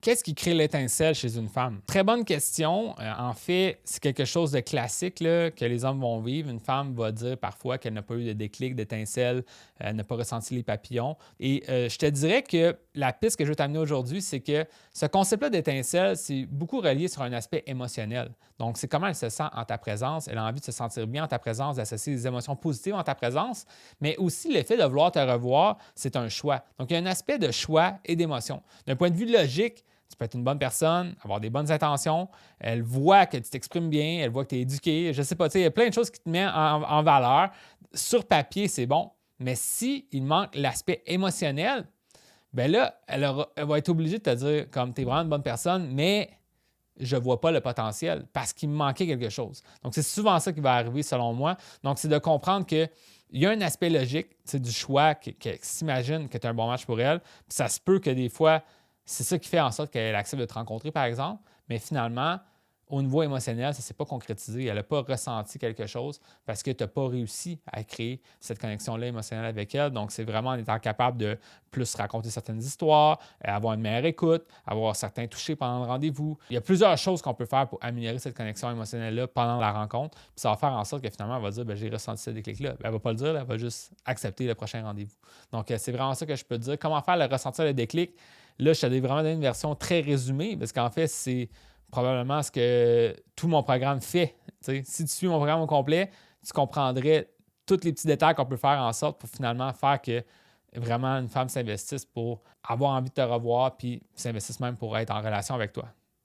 Qu'est-ce qui crée l'étincelle chez une femme? Très bonne question. En fait, c'est quelque chose de classique là, que les hommes vont vivre. Une femme va dire parfois qu'elle n'a pas eu de déclic, d'étincelle, elle n'a pas ressenti les papillons. Et je te dirais que la piste que je veux t'amener aujourd'hui, c'est que ce concept-là d'étincelle, c'est beaucoup relié sur un aspect émotionnel. Donc, c'est comment elle se sent en ta présence. Elle a envie de se sentir bien en ta présence, d'associer des émotions positives en ta présence, mais aussi le fait de vouloir te revoir, c'est un choix. Donc, il y a un aspect de choix et d'émotion. D'un point de vue logique, tu peux être une bonne personne, avoir des bonnes intentions. Elle voit que tu t'exprimes bien, elle voit que tu es éduqué. Je ne sais pas, il y a plein de choses qui te mettent en valeur. Sur papier, c'est bon. Mais s'il manque l'aspect émotionnel, ben là, elle va être obligée de te dire comme tu es vraiment une bonne personne, mais je ne vois pas le potentiel parce qu'il me manquait quelque chose. Donc, c'est souvent ça qui va arriver selon moi. Donc, c'est de comprendre qu'il y a un aspect logique, c'est du choix qui s'imagine que tu es un bon match pour elle. Puis ça se peut que des fois, c'est ça qui fait en sorte qu'elle accepte de te rencontrer, par exemple. Mais finalement, au niveau émotionnel, ça ne s'est pas concrétisé. Elle n'a pas ressenti quelque chose parce que tu n'as pas réussi à créer cette connexion-là émotionnelle avec elle. Donc, c'est vraiment en étant capable de plus raconter certaines histoires, avoir une meilleure écoute, avoir certains touchés pendant le rendez-vous. Il y a plusieurs choses qu'on peut faire pour améliorer cette connexion émotionnelle-là pendant la rencontre. Puis ça va faire en sorte que finalement, elle va dire j'ai ressenti ce déclic-là. Elle ne va pas le dire, elle va juste accepter le prochain rendez-vous. Donc, c'est vraiment ça que je peux te dire. Comment faire le ressentir le déclic? Là, je t'avais vraiment donné une version très résumée parce qu'en fait, c'est probablement ce que tout mon programme fait. T'sais, si tu suis mon programme au complet, tu comprendrais tous les petits détails qu'on peut faire en sorte pour finalement faire que vraiment une femme s'investisse pour avoir envie de te revoir puis s'investisse même pour être en relation avec toi.